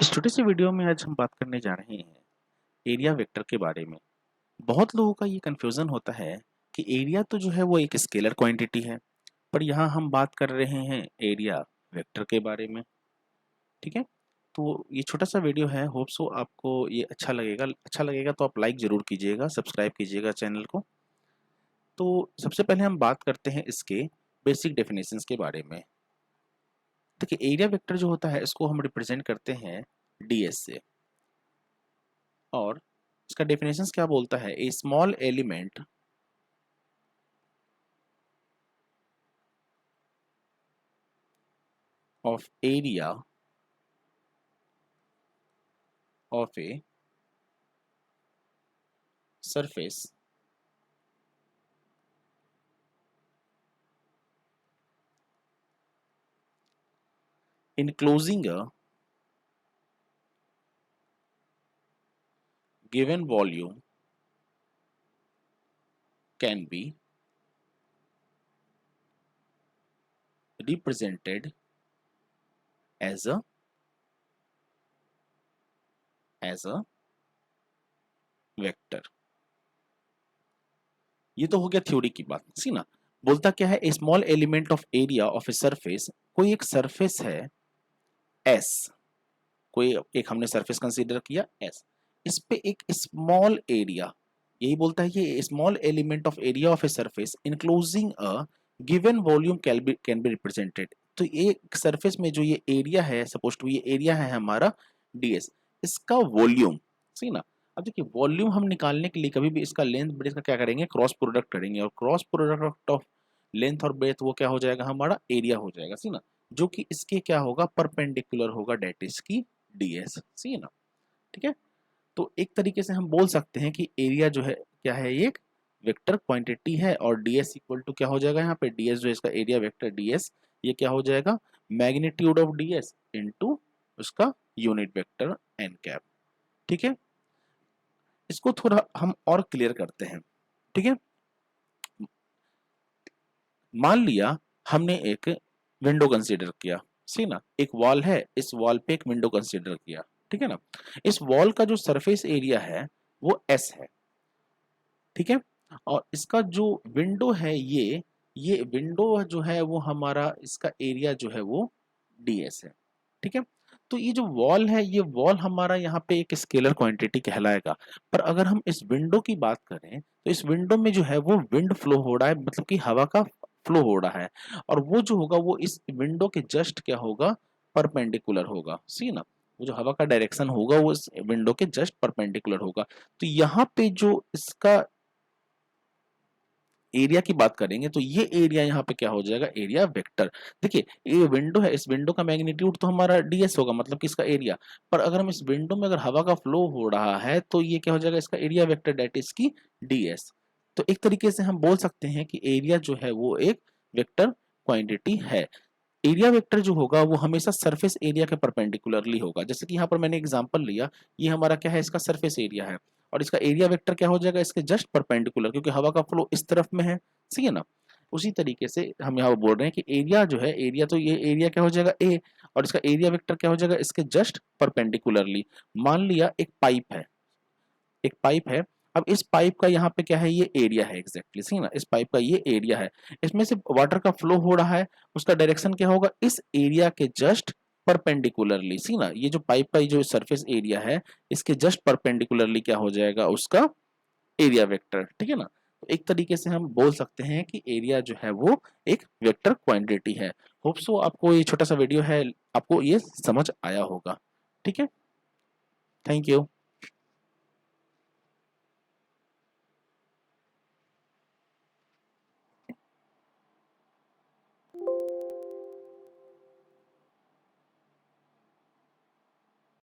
इस छोटे से वीडियो में आज हम बात करने जा रहे हैं एरिया वेक्टर के बारे में। बहुत लोगों का ये कंफ्यूजन होता है कि एरिया तो जो है वो एक स्केलर क्वांटिटी है, पर यहाँ हम बात कर रहे हैं एरिया वेक्टर के बारे में। ठीक है, तो ये छोटा सा वीडियो है, होप सो आपको ये अच्छा लगेगा तो आप लाइक ज़रूर कीजिएगा, सब्सक्राइब कीजिएगा चैनल को। तो सबसे पहले हम बात करते हैं इसके बेसिक डेफिनेशंस के बारे में। देखिए, एरिया वेक्टर जो होता है इसको हम रिप्रेजेंट करते हैं ds से, और इसका डेफिनेशंस क्या बोलता है? A small element of area of a surface enclosing a given volume can be represented as a vector. ये तो हो गया थ्योरी की बात। सी ना, बोलता क्या है? A small element of area of a surface, कोई एक सरफेस है एस, कोई एक हमने सरफेस कंसीडर किया एस, इस पे एक स्मॉल एरिया, यही बोलता है ये small element of area of a surface enclosing a given volume can be represented. तो ये सरफेस में जो ये एरिया है, सपोज टू ये एरिया है हमारा ds, इसका वॉल्यूम। सी ना, अब देखिए वॉल्यूम हम निकालने के लिए कभी भी इसका लेंथ ब्रेथ का क्या करेंगे? क्रॉस प्रोडक्ट करेंगे, और क्रॉस प्रोडक्ट ऑफ लेंथ और ब्रेथ वो क्या हो जाएगा? हमारा एरिया हो जाएगा। सी ना, जो कि इसके क्या होगा? परपेंडिकुलर होगा, डेट इज की ds। सी ना, ठीक है। तो एक तरीके से हम बोल सकते हैं कि एरिया जो है क्या है? एक वेक्टर क्वांटिटी है, और ds इक्वल टू क्या हो जाएगा? यहाँ पे ds जो है इसका एरिया वेक्टर ds, ये क्या हो जाएगा? मैग्नीट्यूड ऑफ ds इनटू उसका यूनिट वेक्टर n कैप। ठीक है, इसको थोड़ा हम और क्लियर करते हैं। ठीक है, मान लिया हमने एक विंडो कंसीडर किया। सी ना, एक वॉल है, इस वॉल पे एक विंडो कंसीडर किया। ठीक है ना, इस वॉल का जो सरफेस एरिया है वो s है। ठीक है, और इसका जो विंडो है ये विंडो जो है वो हमारा, इसका एरिया जो है वो ds है। ठीक है, तो ये जो वॉल है, ये वॉल हमारा यहाँ पे एक स्केलर क्वांटिटी कहलाएगा। पर अगर हम इस विंडो की बात करें तो इस विंडो में जो है वो विंड फ्लो हो रहा है, मतलब कि हवा का फ्लो हो रहा है, और वो जो होगा वो इस विंडो के जस्ट क्या होगा? परपेंडिकुलर होगा। सी ना, वो जो हवा का डायरेक्शन होगा वो इस विंडो के जस्ट परपेंडिकुलर होगा। तो यहाँ पे जो इसका एरिया की बात करेंगे तो ये एरिया यहाँ पे क्या हो जाएगा? Area vector. देखिए, ये विंडो है, इस विंडो का मैग्नीट्यूड तो हमारा ds होगा, मतलब कि इसका एरिया। पर अगर हम इस विंडो में अगर हवा का फ्लो हो रहा है तो ये क्या हो जाएगा? इसका एरिया वेक्टर, डेट इज की ds। तो एक तरीके से हम बोल सकते हैं कि एरिया जो है वो एक वेक्टर क्वांटिटी है। एरिया वेक्टर जो होगा वो हमेशा सरफेस एरिया के परपेंडिकुलरली होगा। जैसे कि यहाँ पर मैंने एग्जांपल लिया, ये हमारा क्या है? इसका सरफेस एरिया है, और इसका एरिया वेक्टर क्या हो जाएगा? इसके जस्ट परपेंडिकुलर, क्योंकि हवा का फ्लो इस तरफ में है। सही है ना, उसी तरीके से हम यहाँ बोल रहे हैं कि एरिया जो है, एरिया तो ये एरिया क्या हो जाएगा? ए, और इसका एरिया वेक्टर क्या हो जाएगा? इसके जस्ट परपेंडिकुलरली। मान लिया एक पाइप है, एक पाइप है, अब इस पाइप का यहाँ पे क्या है? ये एरिया है एग्जैक्टली। सही ना, इस पाइप का ये एरिया है, इसमें से वाटर का फ्लो हो रहा है, उसका डायरेक्शन क्या होगा? इस एरिया के जस्ट परपेंडिकुलरली। सी ना, ये जो पाइप का जो सरफेस एरिया है, इसके जस्ट परपेंडिकुलरली क्या हो जाएगा? उसका एरिया वेक्टर। ठीक है ना, तो एक तरीके से हम बोल सकते हैं कि एरिया जो है वो एक वेक्टर क्वांटिटी है। होप सो आपको ये छोटा सा वीडियो है, आपको ये समझ आया होगा। ठीक है, थैंक यू।